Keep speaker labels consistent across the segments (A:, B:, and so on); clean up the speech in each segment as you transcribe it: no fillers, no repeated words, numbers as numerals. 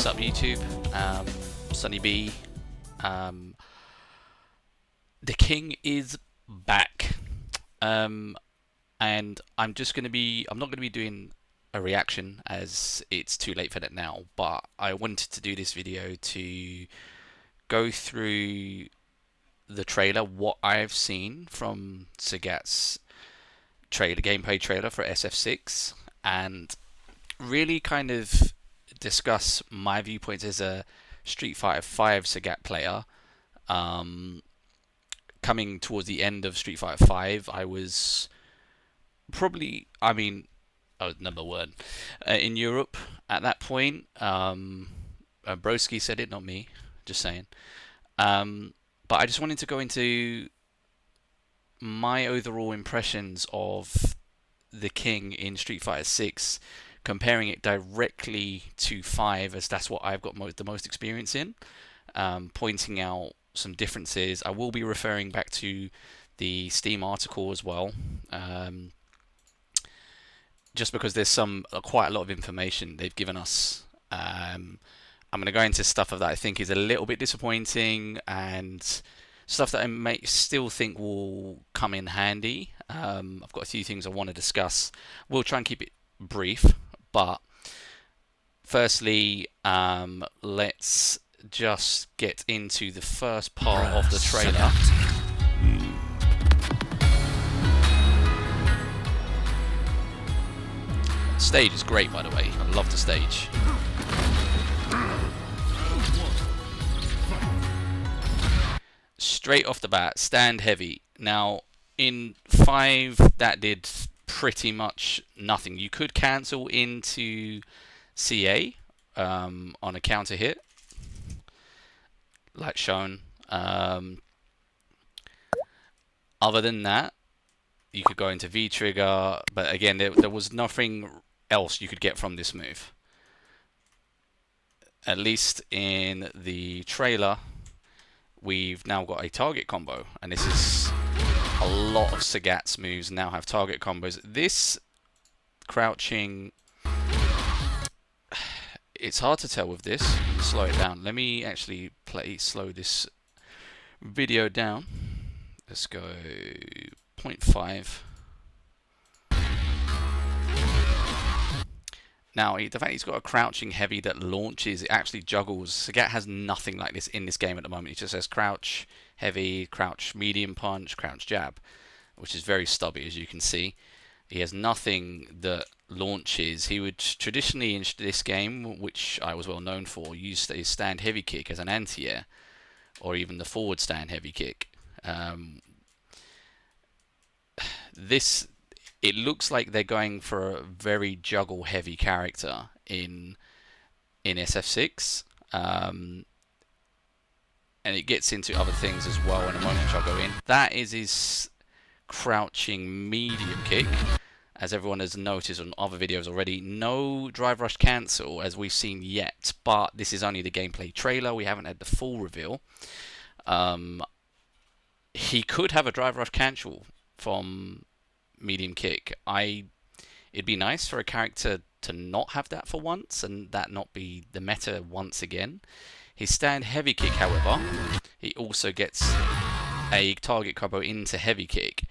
A: What's up, YouTube? Sunny B. The King is back, and I'm not going to be doing a reaction as it's too late for that now. But I wanted to do this video to go through the trailer, what I've seen from Sagat's gameplay trailer for SF6, and really kind of discuss my viewpoints as a Street Fighter 5 Sagat player. Coming towards the end of Street Fighter 5, I was probably, I was #1 in Europe at that point. Broski said it, not me, just saying. But I just wanted to go into my overall impressions of the King in Street Fighter 6, comparing it directly to 5, as that's what I've got the most experience in, pointing out some differences. I will be referring back to the Steam article as well, just because there's quite a lot of information they've given us. I'm going to go into stuff that I think is a little bit disappointing, and stuff that I may still think will come in handy. I've got a few things I want to discuss. We'll try and keep it brief, but firstly, let's just get into the first part of the trailer. Stage is great, by the way. I love the stage. Straight off the bat, stand heavy. Now, in 5, that did pretty much nothing. You could cancel into CA on a counter hit, like shown. Other than that, you could go into V trigger, but again, there was nothing else you could get from this move. At least in the trailer, we've now got a target combo, and this is a lot of Sagat's moves now have target combos. This crouching, it's hard to tell with this. Slow it down. Let me actually slow this video down. Let's go 0.5. Now, the fact he's got a crouching heavy that launches, it actually juggles. Sagat has nothing like this in this game at the moment. He just says crouch heavy, crouch medium punch, crouch jab, which is very stubby, as you can see. He has nothing that launches. He would traditionally, in this game, which I was well known for, use his stand heavy kick as an anti-air, or even the forward stand heavy kick. It looks like they're going for a very juggle heavy character in SF6, and it gets into other things as well in a moment, which I'll go in. That is his crouching medium kick. As everyone has noticed on other videos already, no drive rush cancel as we've seen yet, but this is only the gameplay trailer. We haven't had the full reveal. He could have a drive rush cancel from medium kick. It'd be nice for a character to not have that for once, and that not be the meta once again. His stand heavy kick, however, he also gets a target combo into heavy kick,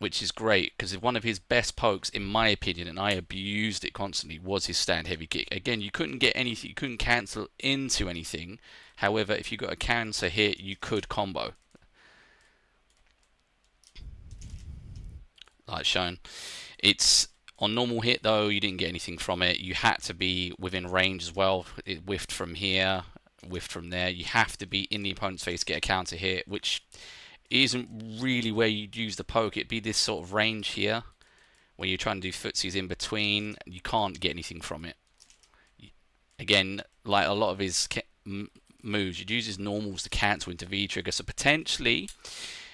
A: which is great, because one of his best pokes, in my opinion, and I abused it constantly, was his stand heavy kick. Again, you couldn't get anything, you couldn't cancel into anything. However, if you got a counter hit, you could combo, like shown. It's on normal hit though, you didn't get anything from it. You had to be within range as well. It whiffed from here, whiffed from there. You have to be in the opponent's face to get a counter hit, which isn't really where you'd use the poke. It'd be this sort of range here, when you're trying to do footsies in between. You can't get anything from it. Again, like a lot of his moves, you'd use his normals to cancel into V-trigger. So potentially,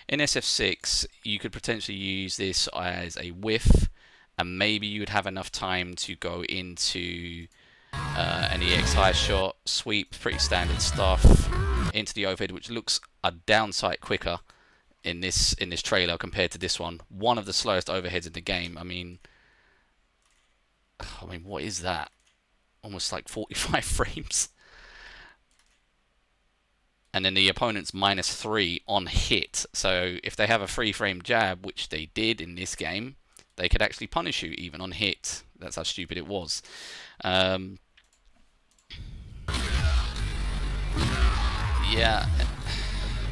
A: in SF6, you could potentially use this as a whiff, and maybe you would have enough time to go into an EX high shot, sweep, pretty standard stuff, into the overhead, which looks a downside quicker in this trailer compared to this one. One of the slowest overheads in the game. I mean, I mean, what is that? Almost like 45 frames. And then the opponent's -3 on hit. So if they have a 3-frame jab, which they did in this game, they could actually punish you even on hit. That's how stupid it was. Yeah,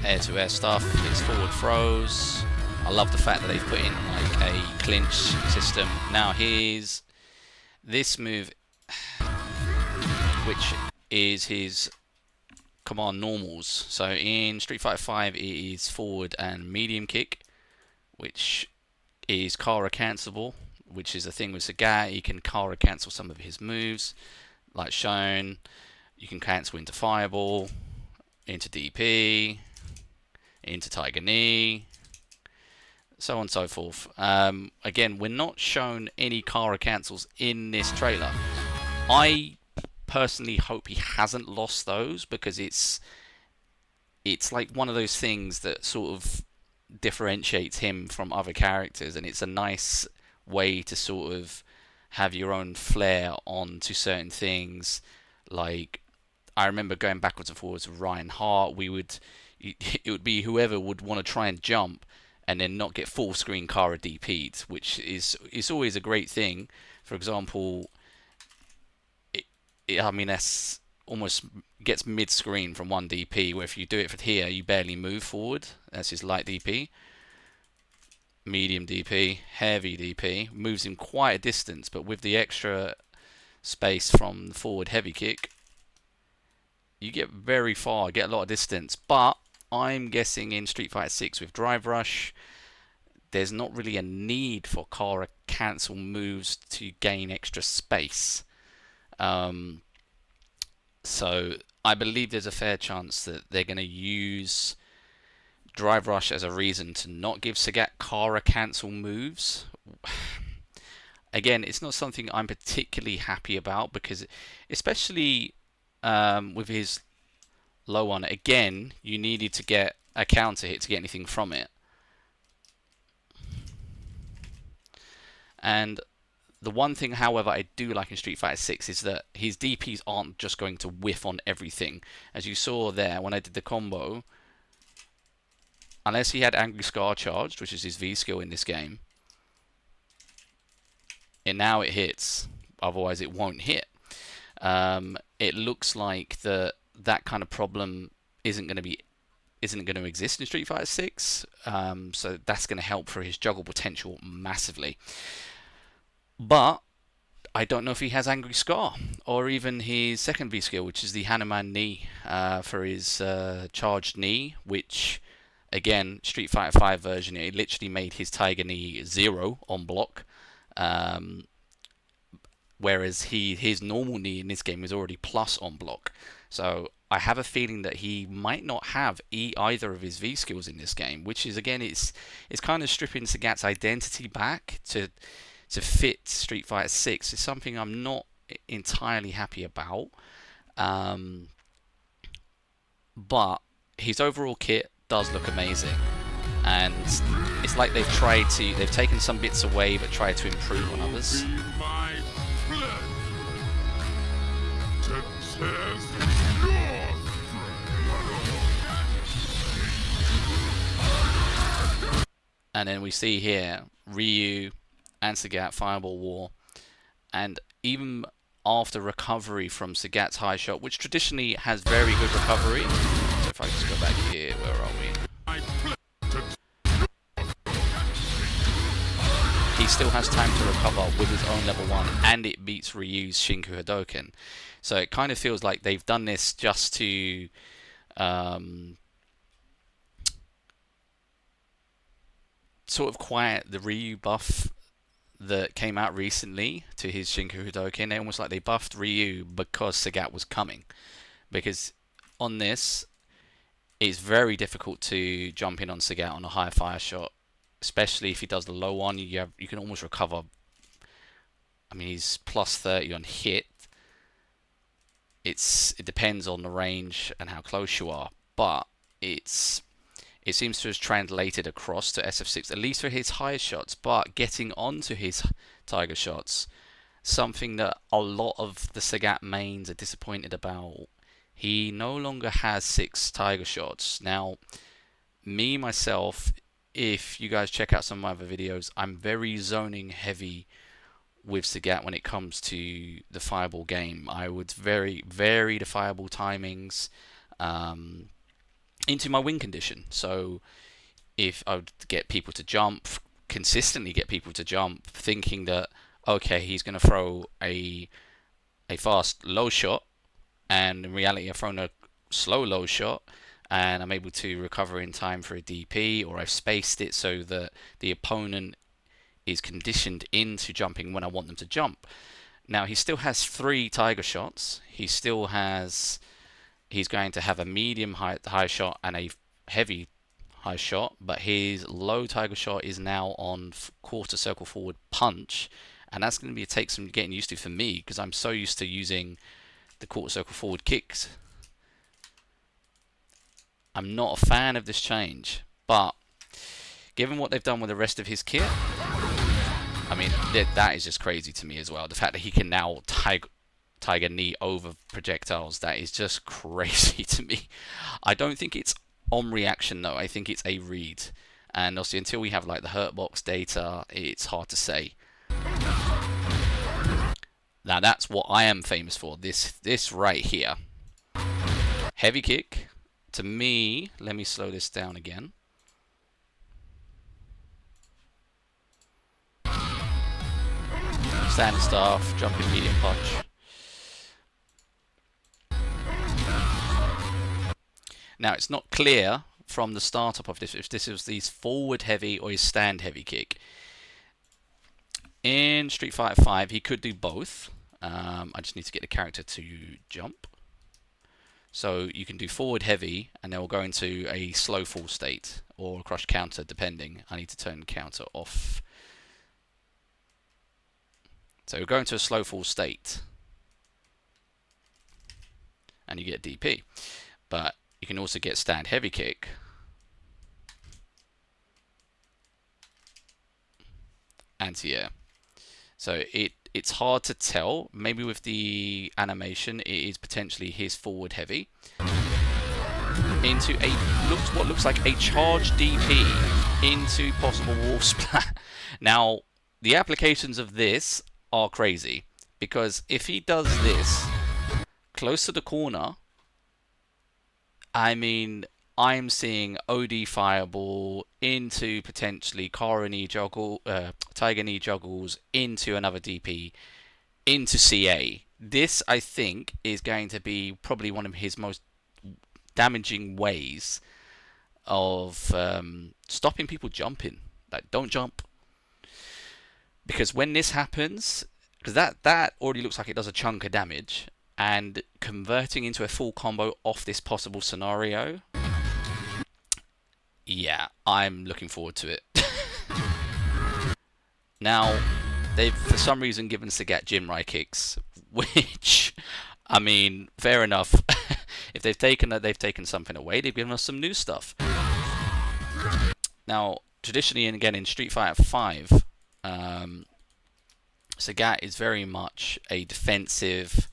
A: air-to-air stuff. It's forward throws. I love the fact that they've put in like a clinch system. Now here's this move, which is his command normals. So in Street Fighter 5 it is forward and medium kick, which is Kara cancelable, which is a thing with Sagat. He can Kara cancel some of his moves, like shown. You can cancel into Fireball, into DP, into Tiger Knee, so on and so forth. Again, we're not shown any Kara cancels in this trailer. I personally hope he hasn't lost those, because it's like one of those things that sort of differentiates him from other characters, and it's a nice way to sort of have your own flair onto certain things. Like, I remember going backwards and forwards with Ryan Hart. It would be whoever would want to try and jump and then not get full screen Kara DP'd, which is always a great thing. For example, I mean, that's almost gets mid-screen from one DP, where if you do it from here, you barely move forward. That's his light DP. Medium DP, heavy DP, moves him quite a distance, but with the extra space from the forward heavy kick, you get very far, get a lot of distance. But I'm guessing in Street Fighter 6 with Drive Rush, there's not really a need for Kara cancel moves to gain extra space. So I believe there's a fair chance that they're going to use Drive Rush as a reason to not give Sagat Kara cancel moves. Again, it's not something I'm particularly happy about, because especially with his low one, again, you needed to get a counter hit to get anything from it. And the one thing, however, I do like in Street Fighter 6 is that his DPs aren't just going to whiff on everything. As you saw there when I did the combo, unless he had Angry Scar charged, which is his V skill in this game, and now it hits, otherwise it won't hit. It looks like that kind of problem isn't going to exist in Street Fighter 6, so that's going to help for his juggle potential massively. But I don't know if he has Angry Scar, or even his second V skill, which is the Hanuman knee, for his charged knee, which, again, Street Fighter 5 version, it literally made his Tiger Knee 0 on block, whereas his normal knee in this game is already plus on block. So I have a feeling that he might not have either of his V skills in this game, which is, again, it's kind of stripping Sagat's identity back to fit Street Fighter 6. It's something I'm not entirely happy about. But his overall kit does look amazing, and it's like they've taken some bits away but tried to improve on others. And then we see here Ryu and Sagat Fireball War, and even after recovery from Sagat's high shot, which traditionally has very good recovery. So if I just go back here, where are we? He still has time to recover with his own level 1, and it beats Ryu's Shinku Hadoken. So it kind of feels like they've done this just to sort of quiet the Ryu buff that came out recently to his Shinku Hadoken. They almost like they buffed Ryu because Sagat was coming. Because on this, it's very difficult to jump in on Sagat on a high fire shot, especially if he does the low one. You can almost recover. I mean, he's plus 30 on hit. It depends on the range and how close you are, but it seems to have translated across to SF6, at least for his high shots. But getting onto his Tiger shots, something that a lot of the Sagat mains are disappointed about. He no longer has 6 Tiger Shots. Now, me, myself, if you guys check out some of my other videos, I'm very zoning heavy with Sagat when it comes to the fireball game. I would vary the fireball timings into my win condition. So if I would get people to jump, consistently get people to jump, thinking that, okay, he's going to throw a fast low shot, and in reality I've thrown a slow low shot, and I'm able to recover in time for a DP, or I've spaced it so that the opponent is conditioned into jumping when I want them to jump. Now, he still has 3 Tiger Shots. He's going to have a medium high shot and a heavy high shot, but his low Tiger Shot is now on quarter circle forward punch, and that's going to take some getting used to for me, because I'm so used to using the quarter circle forward kicks. I'm not a fan of this change, but given what they've done with the rest of his kit, I mean, that is just crazy to me as well. The fact that he can now tiger knee over projectiles, that is just crazy to me. I don't think it's on reaction though. I think it's a read, and obviously until we have like the hurtbox data, it's hard to say. Now that's what I am famous for. This right here, heavy kick. To me, let me slow this down again. Standing staff, jumping medium punch. Now it's not clear from the startup of this if this is his forward heavy or his stand heavy kick. In Street Fighter 5 he could do both. I just need to get the character to jump. So you can do forward heavy and then we'll go into a slow fall state or a crush counter depending. I need to turn the counter off. So we'll go into a slow fall state and you get DP. But you can also get stand heavy kick. Anti-air. So it's hard to tell. Maybe with the animation it is potentially his forward heavy into what looks like a charged DP into possible wall splat. Now the applications of this are crazy, because if he does this close to the corner, I mean, I'm seeing OD fireball into potentially Kara knee juggle, Tiger knee juggles into another DP, into CA. This, I think, is going to be probably one of his most damaging ways of stopping people jumping. Like, don't jump. Because when this happens, because that already looks like it does a chunk of damage, and converting into a full combo off this possible scenario, yeah, I'm looking forward to it. Now, they've for some reason given Sagat Jinrai kicks, which, I mean, fair enough. If they've taken that, they've taken something away. They've given us some new stuff. Now, traditionally, and again in Street Fighter 5, Sagat is very much a defensive,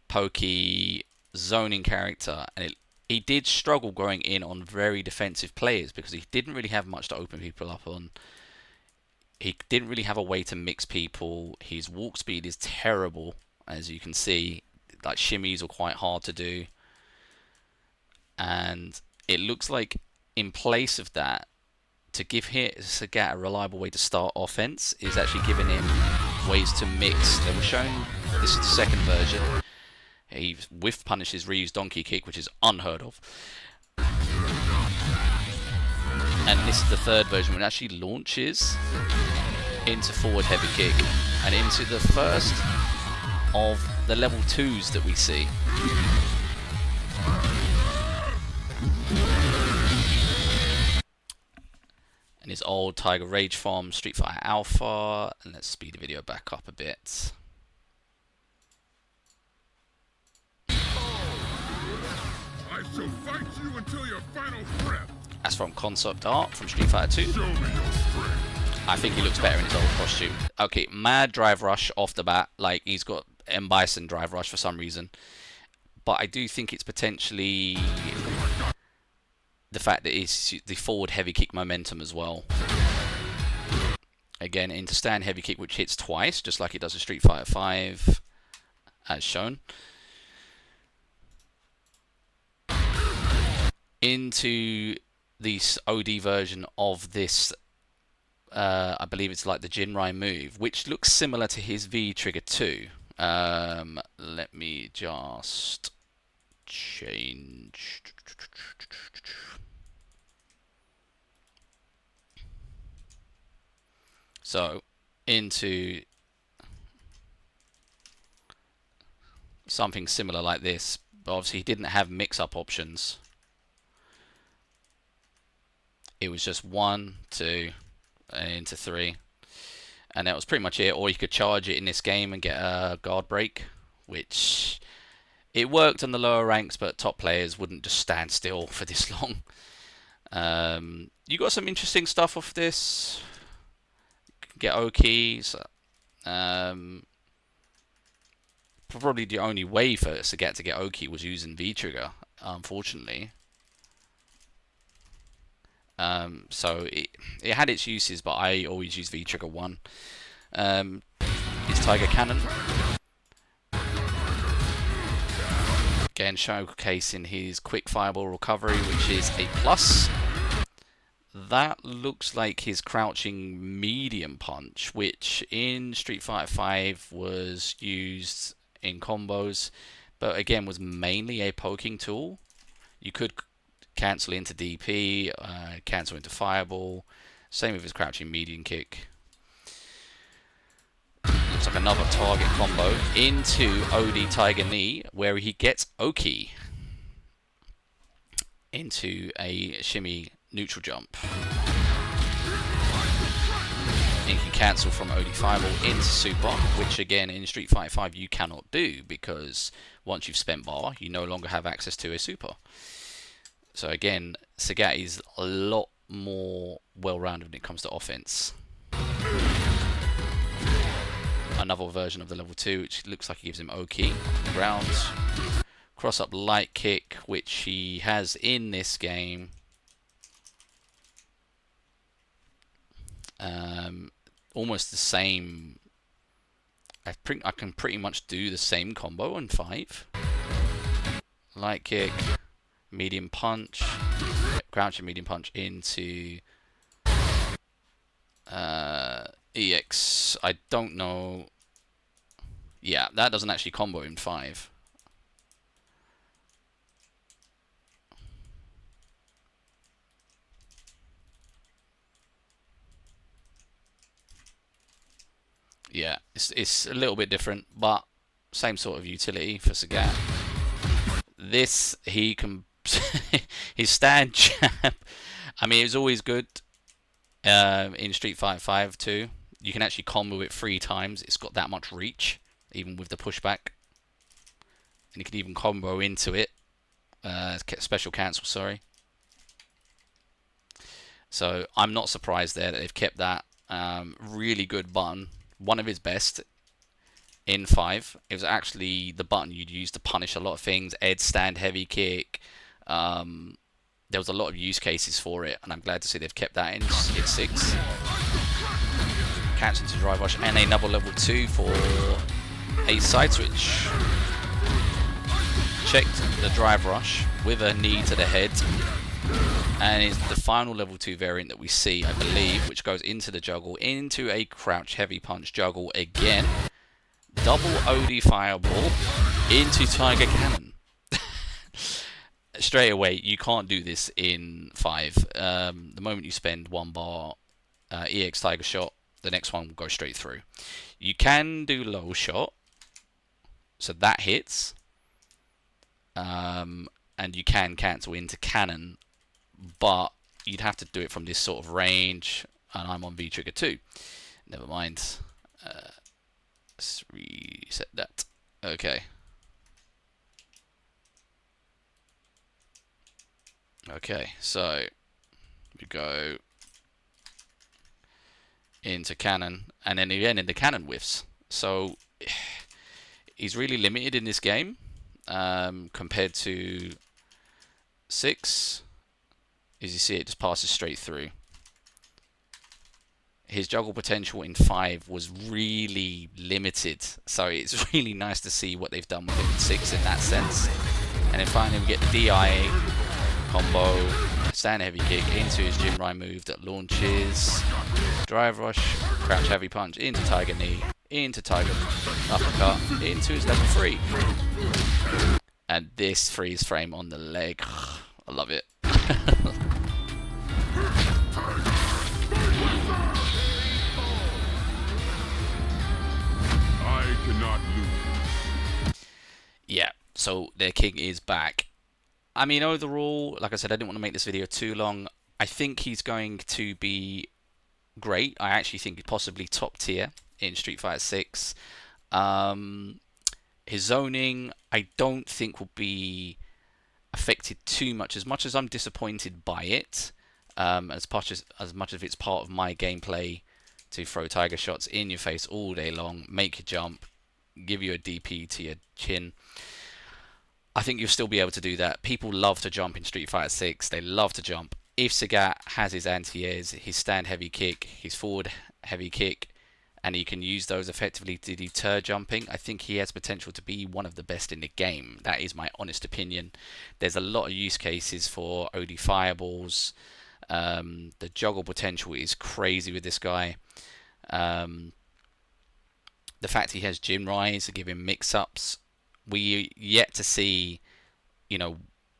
A: pokey, zoning character, and he did struggle going in on very defensive players because he didn't really have much to open people up on. He didn't really have a way to mix people. His walk speed is terrible, as you can see. Like, shimmies are quite hard to do. And it looks like in place of that, to give Sagat a reliable way to start offense is actually giving him ways to mix. They were showing, this is the second version. He whiff punishes Ryu's donkey kick, which is unheard of. And this is the third version, when it actually launches into forward heavy kick and into the first of the level 2s that we see. And his old Tiger Rage from Street Fighter Alpha. And let's speed the video back up a bit.
B: I shall fight you until your final breath.
A: That's from concept art from Street Fighter 2.
B: Show me your strength.
A: I think he looks better in his old costume. Okay, mad drive rush off the bat. Like, he's got M. Bison drive rush for some reason. But I do think it's potentially the fact that it's the forward heavy kick momentum as well. Again, into stand heavy kick, which hits twice, just like it does in Street Fighter 5, as shown. Into the OD version of this, I believe it's like the Jinrai move, which looks similar to his V trigger too. Let me just change. So, into something similar like this, but obviously he didn't have mix-up options. It was just 1, 2, into 3, and that was pretty much it. Or you could charge it in this game and get a guard break, which it worked on the lower ranks, but top players wouldn't just stand still for this long. You got some interesting stuff off this. Get O-keys. Probably the only way for Sagat to get O-key was using V-trigger, unfortunately. So it had its uses, but I always use V-trigger 1. It's Tiger Cannon. Again, showcasing his quick fireball recovery, which is a plus. That looks like his crouching medium punch, which in Street Fighter 5 was used in combos, but again was mainly a poking tool. You could cancel into DP, cancel into fireball. Same with his crouching medium kick. Looks like another target combo into OD Tiger Knee, where he gets Oki into a shimmy neutral jump. And you can cancel from OD Fireball into Super, which again in Street Fighter 5 you cannot do, because once you've spent bar, you no longer have access to a Super. So again, Sagat is a lot more well-rounded when it comes to offense. Another version of the level 2, which looks like it gives him O-key on the ground. Cross-up light kick, which he has in this game. Almost the same. I can pretty much do the same combo on 5. Light kick, medium punch, crouching medium punch into EX. I don't know. Yeah, that doesn't actually combo in 5. Yeah, it's a little bit different, but same sort of utility for Sagat. This, he can... his stand jab, I mean, it was always good in Street Fighter 5 too. You can actually combo it 3 times. It's got that much reach, even with the pushback. And you can even combo into it. Special cancel, sorry. So I'm not surprised there that they've kept that. Really good button. One of his best in 5. It was actually the button you'd use to punish a lot of things. Ed stand heavy kick. There was a lot of use cases for it, and I'm glad to see they've kept that in 6. Cancel to drive rush and another level 2 for a side switch. Checked the drive rush with a knee to the head. And it's the final level 2 variant that we see, I believe, which goes into the juggle, into a crouch heavy punch juggle again. Double OD fireball into Tiger Cannon. Straight away, you can't do this in 5. The moment you spend 1 bar EX Tiger Shot, the next one will go straight through. You can do low shot, so that hits. And you can cancel into cannon, but you'd have to do it from this sort of range, and I'm on V trigger 2. Never mind. Let's reset that. Okay. Okay, so we go into cannon, and then again into cannon whiffs. So he's really limited in this game compared to 6. As you see, it just passes straight through. His juggle potential in 5 was really limited, so it's really nice to see what they've done with him in 6 in that sense. And then finally we get the DI combo, stand heavy kick into his Jinrai move that launches, drive rush, crouch heavy punch into Tiger Knee, into Tiger uppercut, into his level 3. And this freeze frame on the leg, I love it.
B: I cannot lose.
A: Yeah, so their king is back. I mean, overall, like I said, I didn't want to make this video too long. I think he's going to be great. I actually think he's possibly top tier in Street Fighter 6. His zoning, I don't think will be affected too much. As much as I'm disappointed by it, as much as it's part of my gameplay to throw tiger shots in your face all day long, make you jump, give you a DP to your chin. I think you'll still be able to do that. People love to jump in Street Fighter 6. They love to jump. If Sagat has his anti-airs, his stand heavy kick, his forward heavy kick, and he can use those effectively to deter jumping, I think he has potential to be one of the best in the game. That is my honest opinion. There's a lot of use cases for OD fireballs. The juggle potential is crazy with this guy. The fact he has Jinrai to give him mix-ups. We yet to see,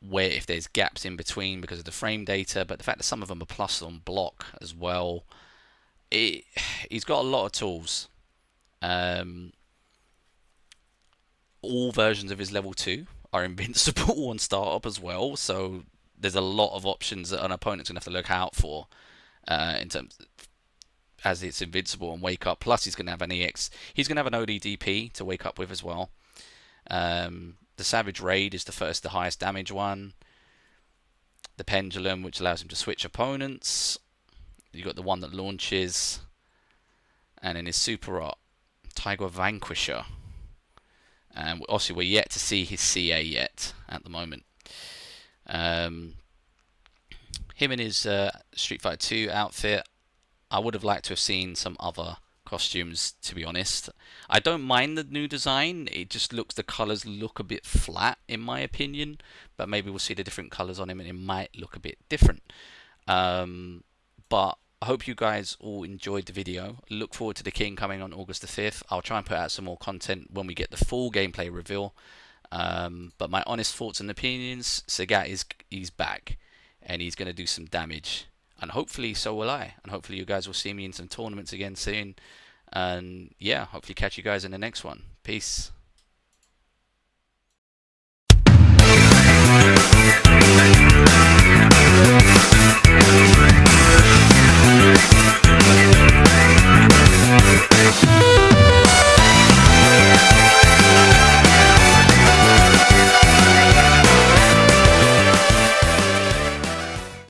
A: where if there's gaps in between because of the frame data, but the fact that some of them are plus on block as well. He's got a lot of tools. All versions of his level 2 are invincible on startup as well, so there's a lot of options that an opponent's going to have to look out for in terms of, as it's invincible and wake up. Plus he's going to have an EX. He's going to have an ODDP to wake up with as well. The Savage Raid is the highest damage one. The Pendulum, which allows him to switch opponents. You've got the one that launches. And then his Super Art, Tiger Vanquisher. And obviously we're yet to see his CA yet at the moment. Him and his Street Fighter 2 outfit, I would have liked to have seen some other costumes, to be honest. I don't mind the new design. It just looks, the colours look a bit flat in my opinion, but maybe we'll see the different colours on him and it might look a bit different. But I hope you guys all enjoyed the video. Look forward to the King coming on August the 5th. I'll try and put out some more content when we get the full gameplay reveal. But my honest thoughts and opinions, Sagat he's back and he's going to do some damage. And hopefully so will I. And hopefully you guys will see me in some tournaments again soon. And yeah, hopefully catch you guys in the next one. Peace.